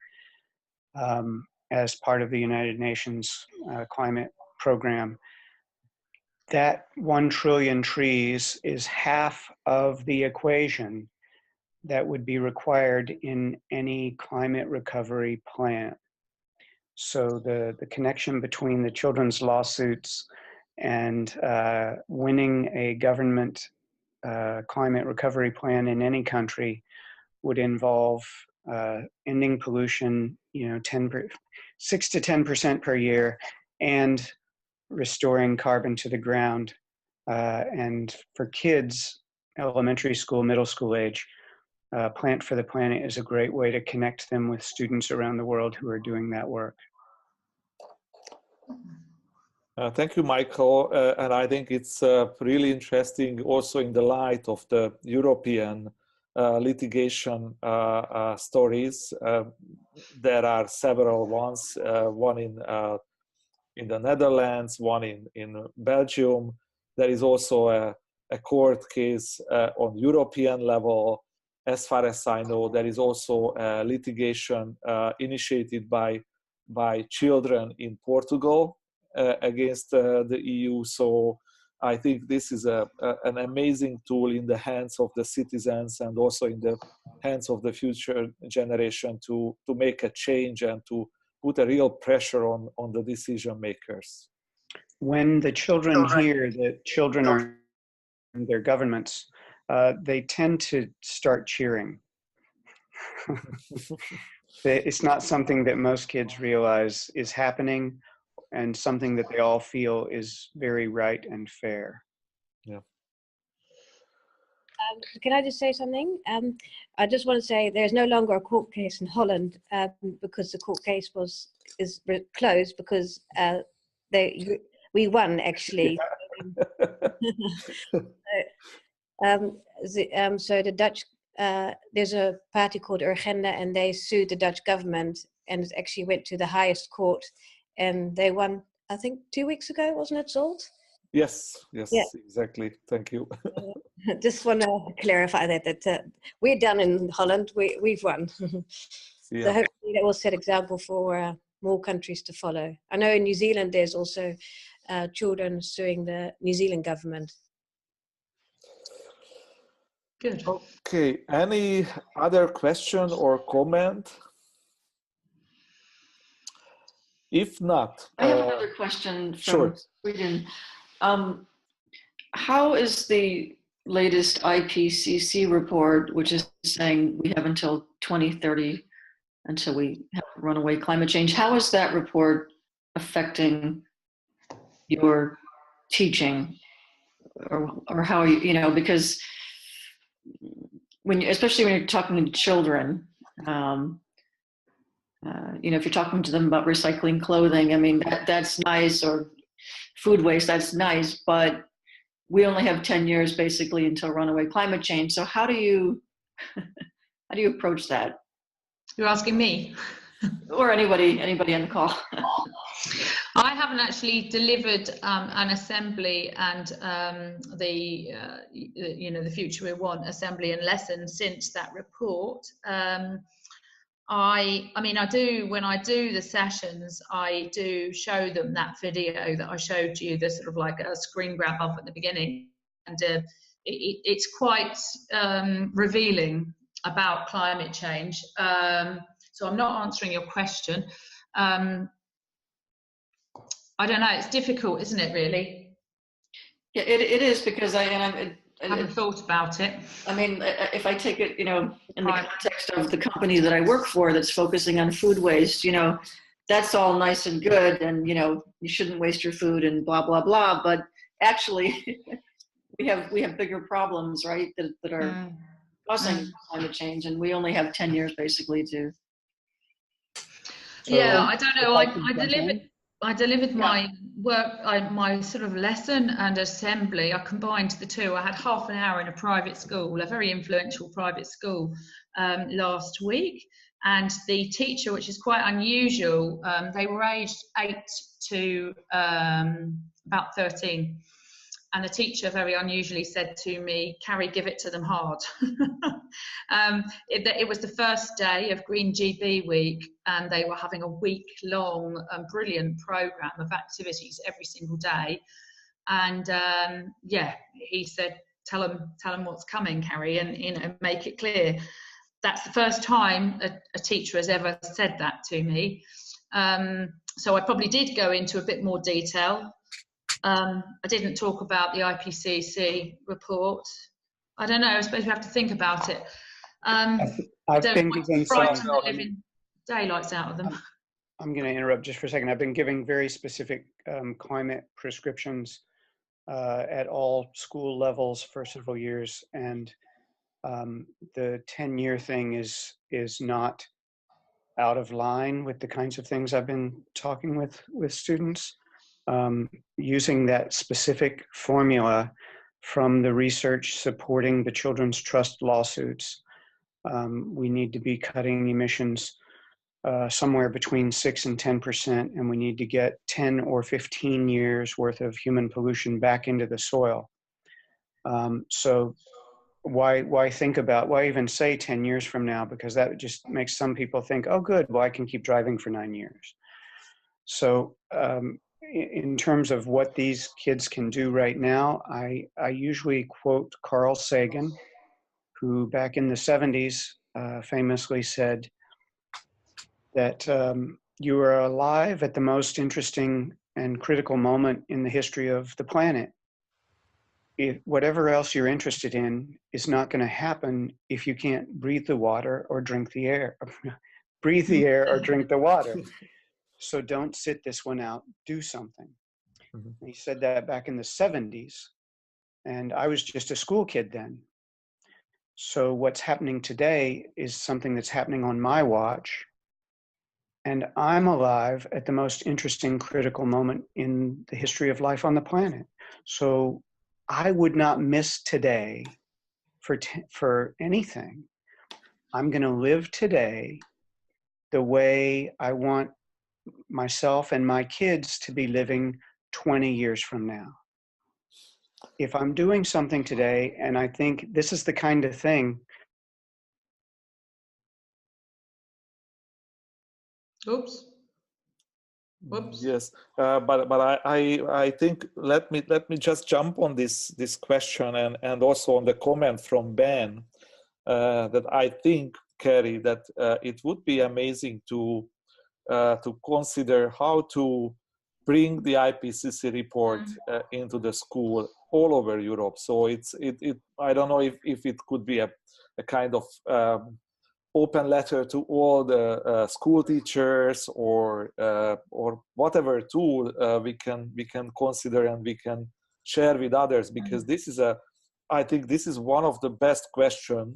as part of the United Nations climate program. That 1 trillion trees is half of the equation that would be required in any climate recovery plan. So the connection between the children's lawsuits and winning a government climate recovery plan in any country would involve ending pollution, 6 to 10% per year, and restoring carbon to the ground. And for kids, elementary school, middle school age, Plant for the Planet is a great way to connect them with students around the world who are doing that work. Thank you, Michael. And I think it's really interesting also in the light of the European litigation stories. There are several ones, one in the Netherlands, one in Belgium. There is also a court case on European level. As far as I know, there is also a litigation initiated by children in Portugal against the EU. So I think this is an amazing tool in the hands of the citizens and also in the hands of the future generation to make a change and to put a real pressure on the decision makers. When the children hear that children are in their governments, they tend to start cheering. It's not something that most kids realize is happening and something that they all feel is very right and fair. Yeah. Can I just say something? I just want to say there's no longer a court case in Holland because the court case is closed because we won actually. So the Dutch, there's a party called Urgenda and they sued the Dutch government and it actually went to the highest court and they won, I think 2 weeks ago, wasn't it, Zsolt? Yes, yeah. Exactly. Thank you. Just want to clarify that we're done in Holland. We've won. Yeah. So hopefully that will set example for more countries to follow. I know in New Zealand there's also children suing the New Zealand government. Good. Okay. Any other question or comment? If not, I have another question from sure. Sweden. How is the latest IPCC report, which is saying we have until 2030 until we have runaway climate change, how is that report affecting your teaching? Or how are you, because especially when you're talking to children, if you're talking to them about recycling clothing, I mean, that's nice, or food waste, that's nice, but we only have 10 years basically until runaway climate change. So how do you approach that? You're asking me? Or anybody on the call? I haven't actually delivered an assembly and the Future We Want assembly and lesson since that report. I mean, I do, when I do the sessions, I do show them that video that I showed you, the sort of like a screen grab up at the beginning, and it's quite revealing about climate change. So I'm not answering your question. I don't know, it's difficult, isn't it, really? Yeah, it is, because I haven't thought about it. I mean, if I take it, in the context of the company that I work for that's focusing on food waste, that's all nice and good, and you shouldn't waste your food and blah blah blah. But actually, we have bigger problems, right? That are causing climate change, and we only have 10 years basically to. Yeah, I don't know. I delivered my work, my sort of lesson and assembly. I combined the two. I had half an hour in a private school, a very influential private school, last week. And the teacher, which is quite unusual, they were aged 8 to about 13. And the teacher very unusually said to me, "Carrie, give it to them hard." It was the first day of Green GB Week, and they were having a week-long, brilliant program of activities every single day. And he said, "Tell them what's coming, Carrie, and make it clear." That's the first time a teacher has ever said that to me. So I probably did go into a bit more detail. I didn't talk about the IPCC report. I don't know, I suppose we have to think about it. I've been giving the living daylights out of them. I'm going to interrupt just for a second. I've been giving very specific climate prescriptions at all school levels for several years, and the 10-year thing is not out of line with the kinds of things I've been talking with students. Using that specific formula from the research supporting the Children's Trust lawsuits, we need to be cutting emissions somewhere between 6 and 10%, and we need to get 10 or 15 years worth of human pollution back into the soil. So why even say 10 years from now? Because that just makes some people think, oh good, well I can keep driving for 9 years. So in terms of what these kids can do right now, I usually quote Carl Sagan, who back in the 70s famously said that you are alive at the most interesting and critical moment in the history of the planet. Whatever else you're interested in is not going to happen if you can't breathe the water or drink the air. Breathe the air or drink the water. So don't sit this one out, do something. Mm-hmm. He said that back in the 70s, and I was just a school kid then. So what's happening today is something that's happening on my watch, and I'm alive at the most interesting, critical moment in the history of life on the planet. So I would not miss today for anything. I'm going to live today the way I want myself and my kids to be living 20 years from now. If I'm doing something today, and I think this is the kind of thing. Oops. Whoops. Yes, but I think let me just jump on this question and also on the comment from Ben that I think, Carrie, that it would be amazing to consider how to bring the IPCC report into the school all over Europe. So it I don't know if it could be a kind of open letter to all the school teachers or whatever tool we can consider and we can share with others, because this is I think this is one of the best questions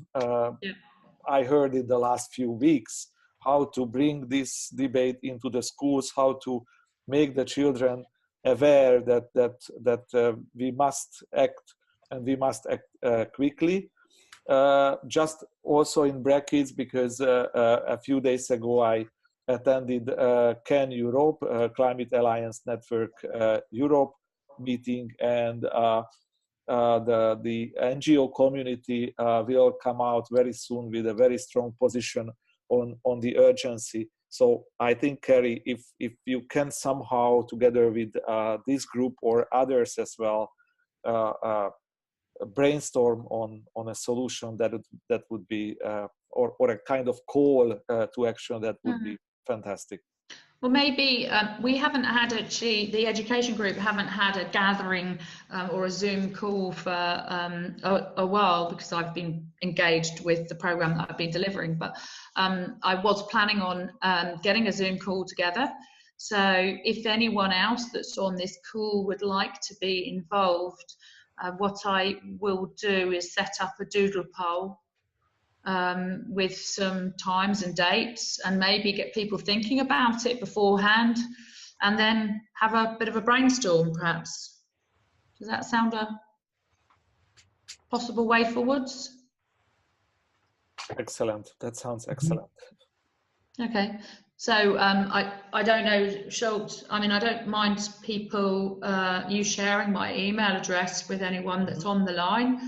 I heard in the last few weeks. How to bring this debate into the schools, how to make the children aware that we must act, and we must act quickly. Just also in brackets, because a few days ago I attended CAN Europe, Climate Alliance Network Europe meeting, and the NGO community will come out very soon with a very strong position on the urgency. So I think, Kerry, if you can somehow, together with this group or others as well, brainstorm on a solution that would be, or a kind of call to action, that would be fantastic. Well, maybe we haven't had the education group haven't had a gathering or a Zoom call for a while, because I've been engaged with the program that I've been delivering. But I was planning on getting a Zoom call together. So if anyone else that's on this call would like to be involved, what I will do is set up a doodle poll with some times and dates, and maybe get people thinking about it beforehand, and then have a bit of a brainstorm, perhaps. Does that sound a possible way forwards? Excellent. That sounds excellent. Okay. So I don't know, Zsolt, I mean, I don't mind people, you sharing my email address with anyone that's on the line.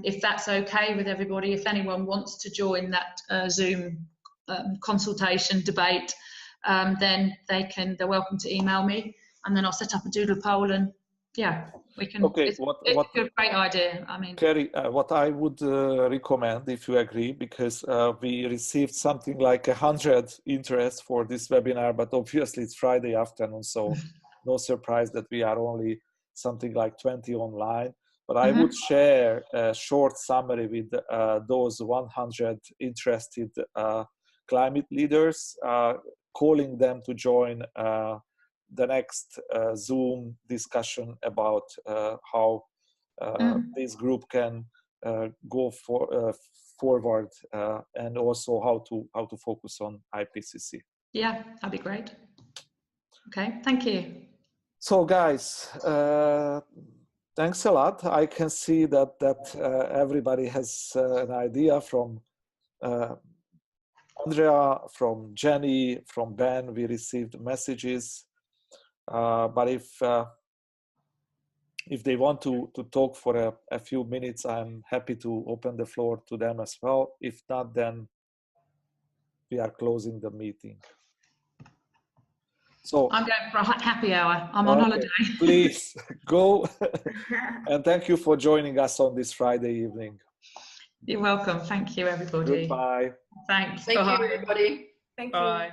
If that's okay with everybody, if anyone wants to join that Zoom consultation debate, then they're welcome to email me, and then I'll set up a doodle poll, and yeah, we can. Okay, it's a great idea. I mean, Kerry, what I would recommend, if you agree, because we received something like 100 interests for this webinar, but obviously it's Friday afternoon, so no surprise that we are only something like 20 online. But I would share a short summary with those 100 interested climate leaders, calling them to join the next Zoom discussion about how this group can go forward, and also how to focus on IPCC. Yeah, that'd be great. Okay, thank you. So, guys. Thanks a lot. I can see that everybody has an idea, from Andrea, from Jenny, from Ben. We received messages, but if they want to talk for a few minutes, I'm happy to open the floor to them as well. If not, then we are closing the meeting. So I'm going for a happy hour. I'm on holiday. Please go. And thank you for joining us on this Friday evening. You're welcome. Thank you, everybody. Goodbye. Thanks. Thank you, everybody. Thank Bye. you.